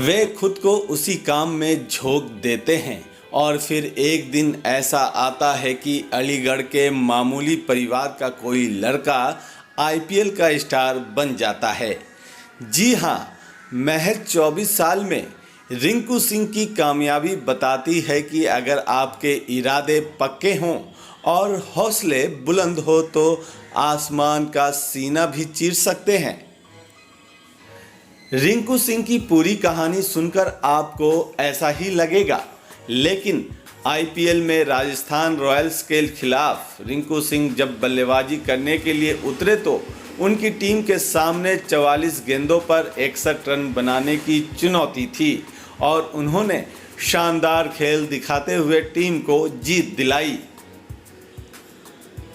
वे खुद को उसी काम में झोंक देते हैं और फिर एक दिन ऐसा आता है कि अलीगढ़ के मामूली परिवार का कोई लड़का आईपीएल का स्टार बन जाता है। जी हाँ, महज 24 साल में रिंकू सिंह की कामयाबी बताती है कि अगर आपके इरादे पक्के हों और हौसले बुलंद हो तो आसमान का सीना भी चीर सकते हैं। रिंकू सिंह की पूरी कहानी सुनकर आपको ऐसा ही लगेगा, लेकिन आईपीएल में राजस्थान रॉयल्स के खिलाफ रिंकू सिंह जब बल्लेबाजी करने के लिए उतरे तो उनकी टीम के सामने 44 गेंदों पर 61 रन बनाने की चुनौती थी और उन्होंने शानदार खेल दिखाते हुए टीम को जीत दिलाई।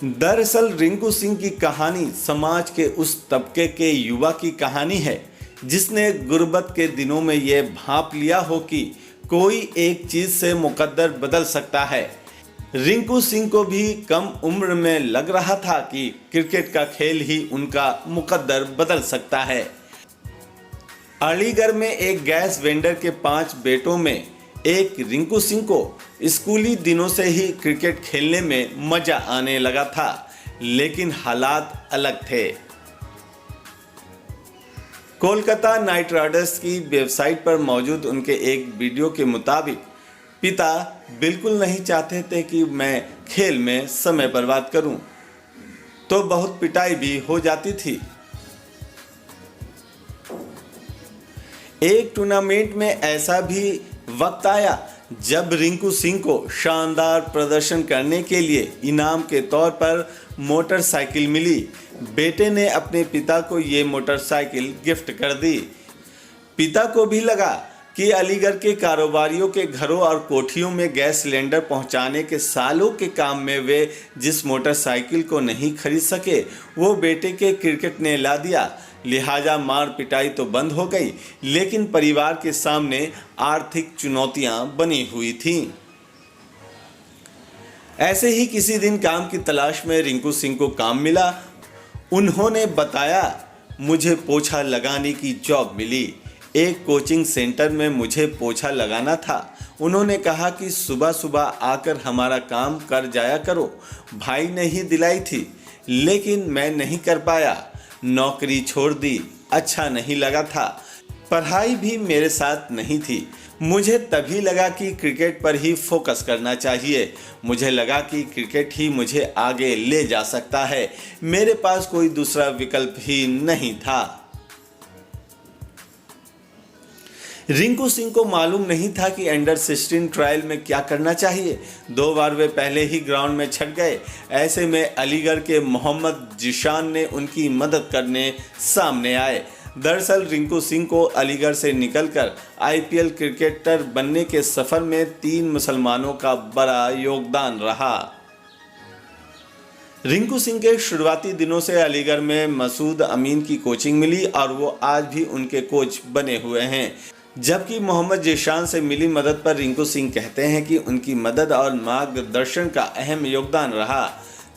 दरअसल रिंकू सिंह की कहानी समाज के उस तबके के युवा की कहानी है जिसने गुर्बत के दिनों में ये भांप लिया हो कि कोई एक चीज से मुकद्दर बदल सकता है। रिंकू सिंह को भी कम उम्र में लग रहा था कि क्रिकेट का खेल ही उनका मुकद्दर बदल सकता है। अलीगढ़ में एक गैस वेंडर के 5 बेटों में एक रिंकू सिंह को स्कूली दिनों से ही क्रिकेट खेलने में मजा आने लगा था, लेकिन हालात अलग थे। कोलकाता नाइट राइडर्स की वेबसाइट पर मौजूद उनके एक वीडियो के मुताबिक पिता बिल्कुल नहीं चाहते थे कि मैं खेल में समय बर्बाद करूं, तो बहुत पिटाई भी हो जाती थी। एक टूर्नामेंट में ऐसा भी वक्त आया जब रिंकू सिंह को शानदार प्रदर्शन करने के लिए इनाम के तौर पर मोटरसाइकिल मिली। बेटे ने अपने पिता को ये मोटरसाइकिल गिफ्ट कर दी। पिता को भी लगा कि अलीगढ़ के कारोबारियों के घरों और कोठियों में गैस सिलेंडर पहुंचाने के सालों के काम में वे जिस मोटरसाइकिल को नहीं खरीद सके वो बेटे के क्रिकेट ने ला दिया। लिहाजा मार पिटाई तो बंद हो गई, लेकिन परिवार के सामने आर्थिक चुनौतियां बनी हुई थीं। ऐसे ही किसी दिन काम की तलाश में रिंकू सिंह को काम मिला। उन्होंने बताया, मुझे पोछा लगाने की जॉब मिली। एक कोचिंग सेंटर में मुझे पोछा लगाना था। उन्होंने कहा कि सुबह सुबह आकर हमारा काम कर जाया करो। भाई ने ही दिलाई थी, लेकिन मैं नहीं कर पाया। नौकरी छोड़ दी। अच्छा नहीं लगा था। पढ़ाई भी मेरे साथ नहीं थी। मुझे तभी लगा कि क्रिकेट पर ही फोकस करना चाहिए। मुझे लगा कि क्रिकेट ही मुझे आगे ले जा सकता है। मेरे पास कोई दूसरा विकल्प ही नहीं था। रिंकू सिंह को मालूम नहीं था कि अंडर 16 ट्रायल में क्या करना चाहिए। 2 बार वे पहले ही ग्राउंड में छट गए। ऐसे में अलीगढ़ के मोहम्मद जिशान ने उनकी मदद करने सामने आए। दरअसल रिंकू सिंह को अलीगढ़ से निकलकर आईपीएल क्रिकेटर बनने के सफर में 3 मुसलमानों का बड़ा योगदान रहा। रिंकू सिंह के शुरुआती दिनों से अलीगढ़ में मसूद अमीन की कोचिंग मिली और वो आज भी उनके कोच बने हुए हैं। जबकि मोहम्मद जिशान से मिली मदद पर रिंकू सिंह कहते हैं कि उनकी मदद और मार्गदर्शन का अहम योगदान रहा।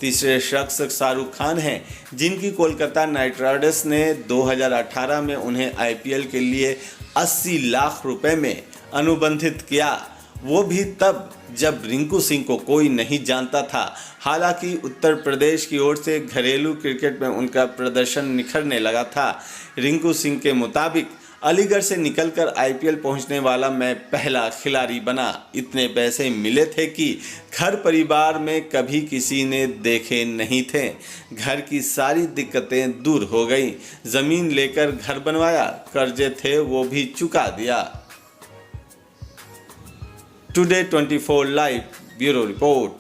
तीसरे शख्स शाहरुख खान हैं, जिनकी कोलकाता नाइट राइडर्स ने 2018 में उन्हें आईपीएल के लिए 80 लाख रुपए में अनुबंधित किया। वो भी तब जब रिंकू सिंह को कोई नहीं जानता था। हालांकि उत्तर प्रदेश की ओर से घरेलू क्रिकेट में उनका प्रदर्शन निखरने लगा था। रिंकू सिंह के मुताबिक अलीगढ़ से निकलकर आईपीएल पहुंचने वाला मैं पहला खिलाड़ी बना। इतने पैसे मिले थे कि घर परिवार में कभी किसी ने देखे नहीं थे। घर की सारी दिक्कतें दूर हो गई। जमीन लेकर घर बनवाया, कर्जे थे वो भी चुका दिया। Today 24 live bureau report.